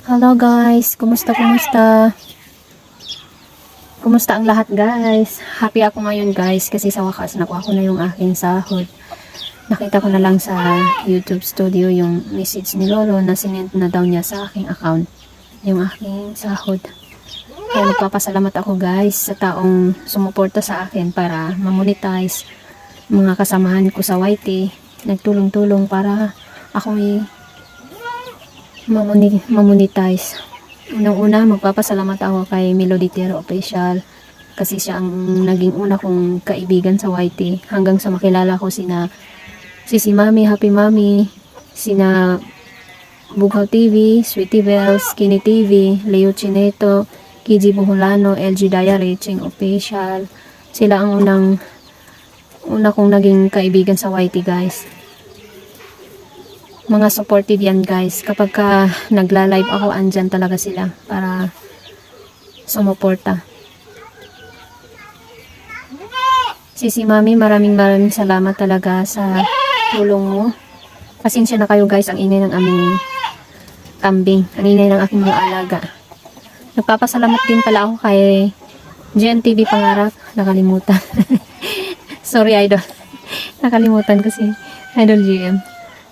Hello guys, kumusta? Kumusta ang lahat guys? Happy ako ngayon guys kasi sa wakas nakuha ko na yung aking sahod. Nakita ko na lang sa YouTube studio yung message ni Lolo na sinend na daw niya sa aking account yung aking sahod. Kaya nagpapasalamat ako guys sa taong sumuporta sa akin para ma-monetize. Mga kasamahan ko sa YT nagtulong-tulong para ako mamonetize. Unang-una, magpapasalamat ako kay Melody Tero Official kasi siya ang naging una kong kaibigan sa YT hanggang sa makilala ko si Mami, Happy Mami, sina Bugaw TV, Sweetie Bells, Skinny TV, Leo Chineto, Kiji Buholano, LG Diary, Ching Official. Sila ang una kong naging kaibigan sa YT guys. Mga supportive yan guys. Kapag nagla-live ako, andyan talaga sila para sumuporta. Si Mami, maraming salamat talaga sa tulong mo. Pasensya na kayo guys, ang ingay ng aming kambing. Ang ingay ng aking mga alaga. Nagpapasalamat din pala ako kay GNTV Pangarap. Nakalimutan. Sorry idol. Nakalimutan ko si Idol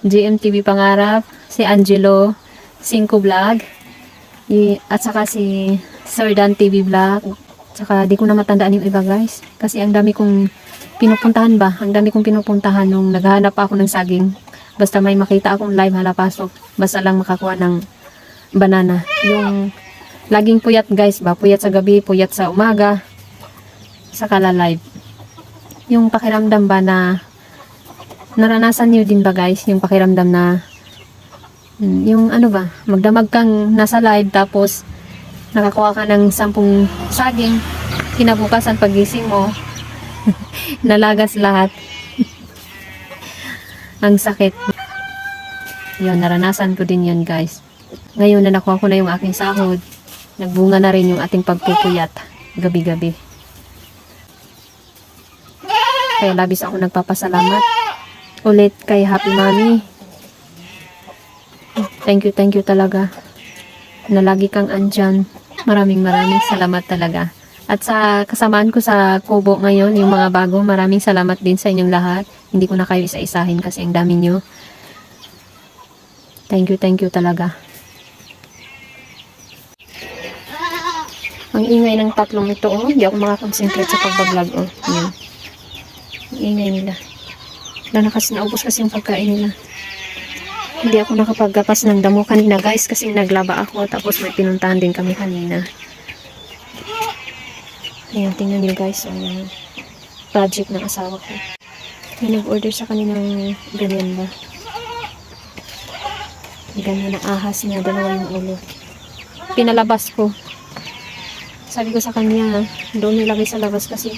GMTV Pangarap, si Angelo Cinco Vlog, at saka si Sir Dan TV Vlog. Saka di ko na matandaan yung iba guys. Kasi ang dami kong pinupuntahan nung naghahanap ako ng saging. Basta may makita akong live halapasok. Basta lang makakuha ng banana. Yung laging puyat guys ba? Puyat sa gabi, puyat sa umaga. Saka live. Yung pakiramdam ba na naranasan niyo din ba guys? Yung pakiramdam na yung ano ba? Magdamag kang nasa live tapos nakakuha ka ng 10 saging. Kinabukasan pagising mo nalagas lahat. Ang sakit. Yun, naranasan ko din yun guys. Ngayon na nakuha ko na yung aking sahod, nagbunga na rin yung ating pagpupuyat gabi-gabi. Kaya labis ako nagpapasalamat ulit kay Happy Mami. Thank you talaga na lagi kang andyan. Maraming salamat talaga. At sa kasamaan ko sa Kubo ngayon, yung mga bago, maraming salamat din sa inyong lahat. Hindi ko na kayo isa-isahin kasi ang dami nyo. Thank you talaga. Ang ingay ng tatlong ito, oh. Hindi ako makakonsentrate sa pagbablog, oh. Yan. Ang ingay nila. Naubos kasi yung pagkain nila. Hindi ako nakapaggapas ng damo kanina, guys, kasi naglaba ako. Tapos may pinuntahan din kami kanina. Ayan, tingnan nyo guys, yung project ng asawa ko. May nag-order sa kaninang ganyan ba? Ganyan na ahas niya, dalawa yung ulo. Pinalabas ko. Sabi ko sa kanya, doon nilagay sa labas kasi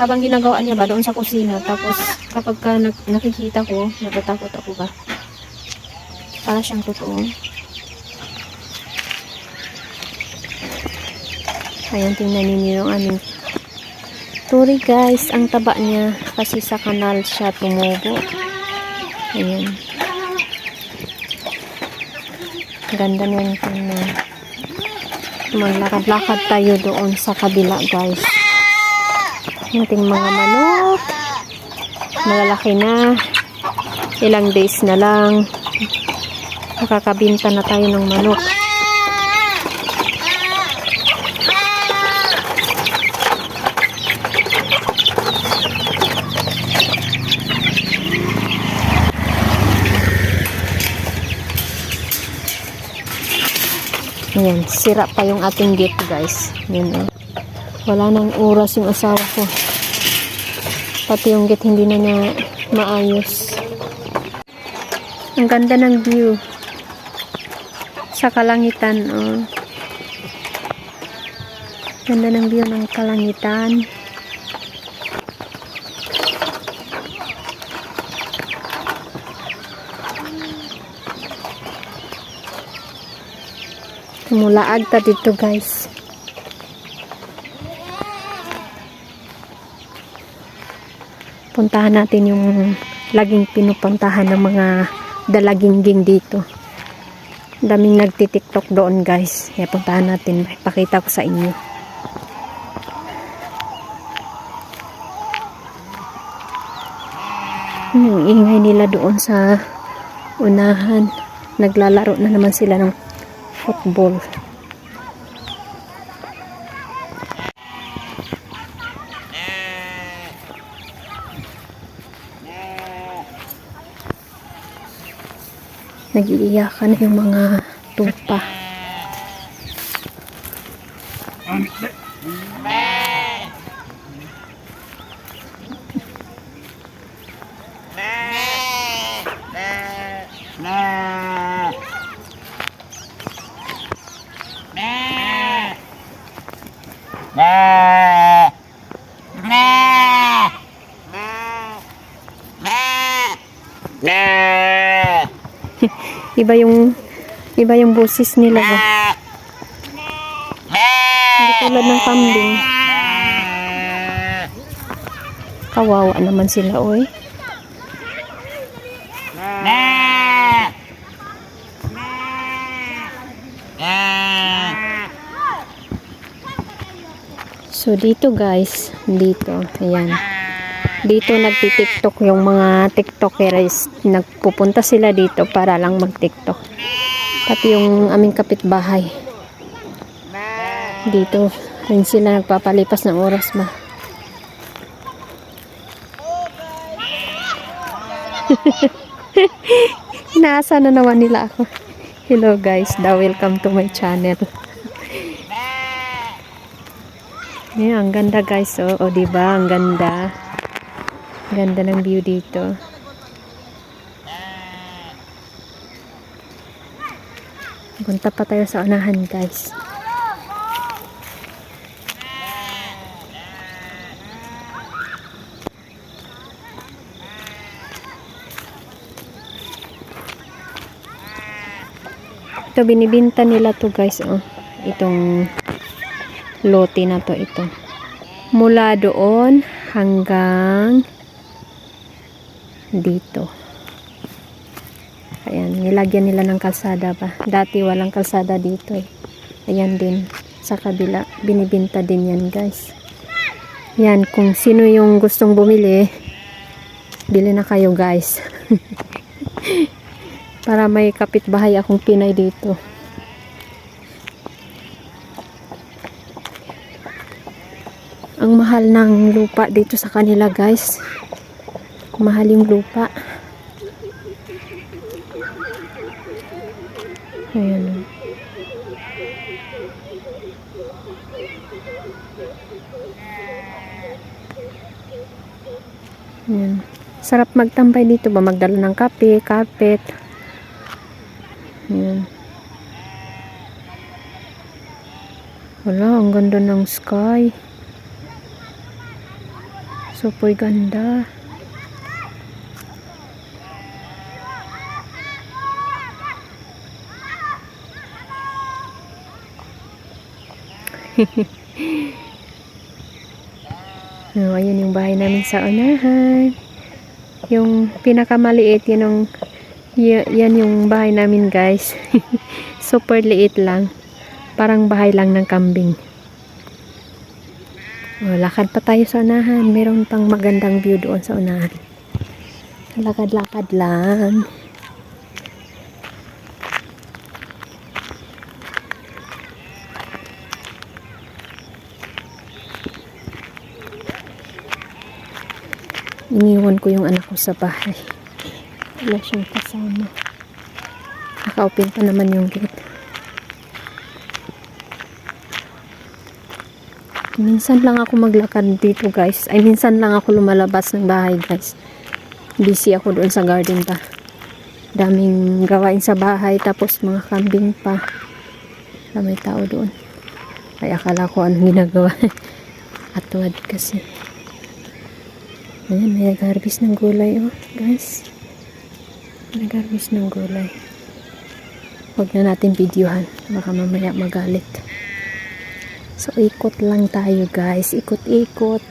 habang ginagawa niya ba, doon sa kusina. Tapos kapag nakikita ko, natatakot ako ba? Para siyang totoo. Ayan, tingnan ninyo yung aming turi guys. Ang taba niya kasi sa kanal siya tumubo. Ayan. Ganda niyan tingnan. Maglakad-lakad tayo doon sa kabila guys. Ating mga manok. Malalaki na. Ilang days na lang. Nakakabinta na tayo ng manok. Ayan, sira pa yung ating gate guys. Ayan, oh. Wala nang oras yung asawa ko. Pati yung gate hindi na niya maayos. Ang ganda ng view. Sa kalangitan, oh. Ganda ng view ng kalangitan. Mulaag ta dito guys. Puntahan natin yung laging pinupuntahan ng mga dalagingging dito. Daming nagti-TikTok doon guys. Kaya puntahan natin. Ipakita ko sa inyo. Yung ingay nila doon sa unahan. Naglalaro na naman sila ng football. Nag-iiyakan yung mga tupa. Iba yung boses nila ba? Hindi tulad ng kambing. Kawawa naman sila, oy. So dito guys, dito, ayan. Dito nagti-TikTok yung mga TikTokers. Nagpupunta sila dito para lang mag-TikTok. Pati yung aming kapitbahay. Dito rin sila nagpapalipas ng oras ba. Inaasa na naman nila ako. Hello guys, welcome to my channel. Ayan, ang ganda guys. O diba? Ang ganda. Ganda ng view dito. Punta pa tayo sa unahan guys. Ito binibinta nila to guys. Oh. Itong lote na to ito. Mula doon hanggang dito. Ayan, nilagyan nila ng kalsada pa. Dati walang kalsada dito eh. Ayan din. Sa kabila, binibinta din yan guys. Yan, kung sino yung gustong bumili, bili na kayo guys. Para may kapitbahay akong Pinay dito. Ang mahal ng lupa dito sa kanila guys. Mahal yung lupa. Ayan. Ayan. Sarap magtambay dito ba? Magdala ng kape, carpet. Ayan. Wala, ang ganda ng sky. Super ganda. No, ayun yung bahay namin sa unahan. Yung pinakamaliit, yan yung bahay namin guys. Super liit lang. Parang bahay lang ng kambing. O, lakad pa tayo sa unahan. Meron pang magandang view doon sa unahan. Lakad-lakad lang. Iniwan ko yung anak ko sa bahay. Wala siyang kasama. Naka-open pa naman yung gate. Minsan lang ako maglakad dito guys. Ay minsan lang ako lumalabas ng bahay guys. Busy ako doon sa garden pa. Daming gawain sa bahay. Tapos mga kambing pa. May tao doon. Ay akala ko anong ginagawa. Atwad kasi. Ayan, may nag-harvest ng gulay, oh, guys. Nag-harvest ng gulay. Huwag na natin videohan. Baka mamaya magalit. So, ikot lang tayo, guys. Ikot-ikot.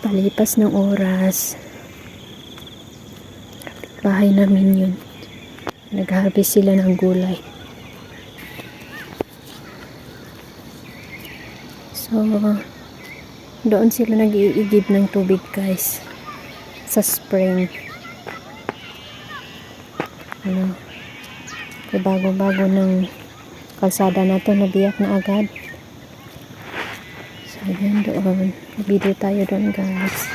Palipas ng oras. bahay namin yun. Nag-harvest sila ng gulay. So, doon sila nag-iigib ng tubig guys. Sa spring. Ano, bago-bago ng kalsada na to, nabiyak na agad. So, yun doon. Video tayo doon guys.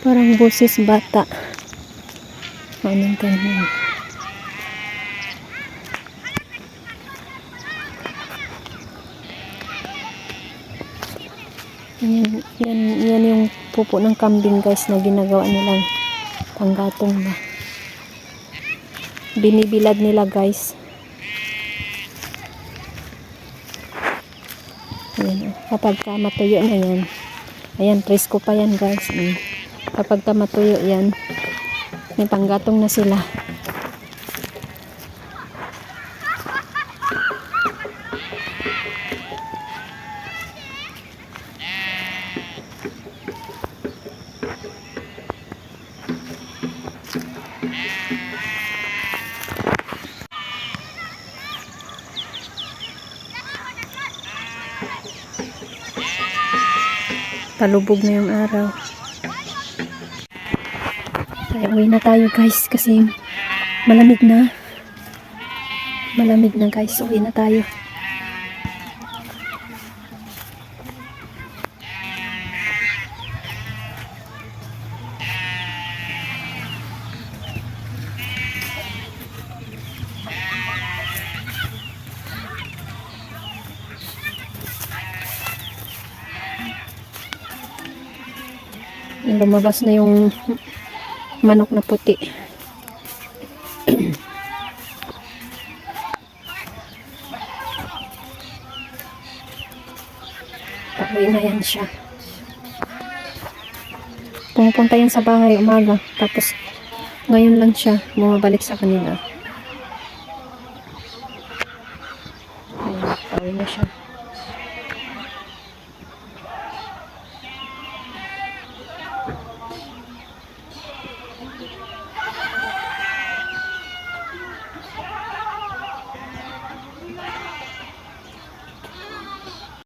Parang boses bata. Anong ganyan? Yan yung pupo ng kambing guys na ginagawa nilang panggatong ba. Binibilad nila guys. Ayan, kapag ka matuyo na yan. Ayan, presko pa yan guys. Kapag ka matuyo yan, may panggatong na sila. Palubog na yung araw. Kaya uwi na tayo guys kasi malamig na. Malamig na guys. Uwi na tayo. Lumabas na yung manok na puti. Pauwi na yan siya. Pumupunta yan sa bahay umaga. Tapos ngayon lang siya bumabalik sa kanila. Ayun, pauwi na siya.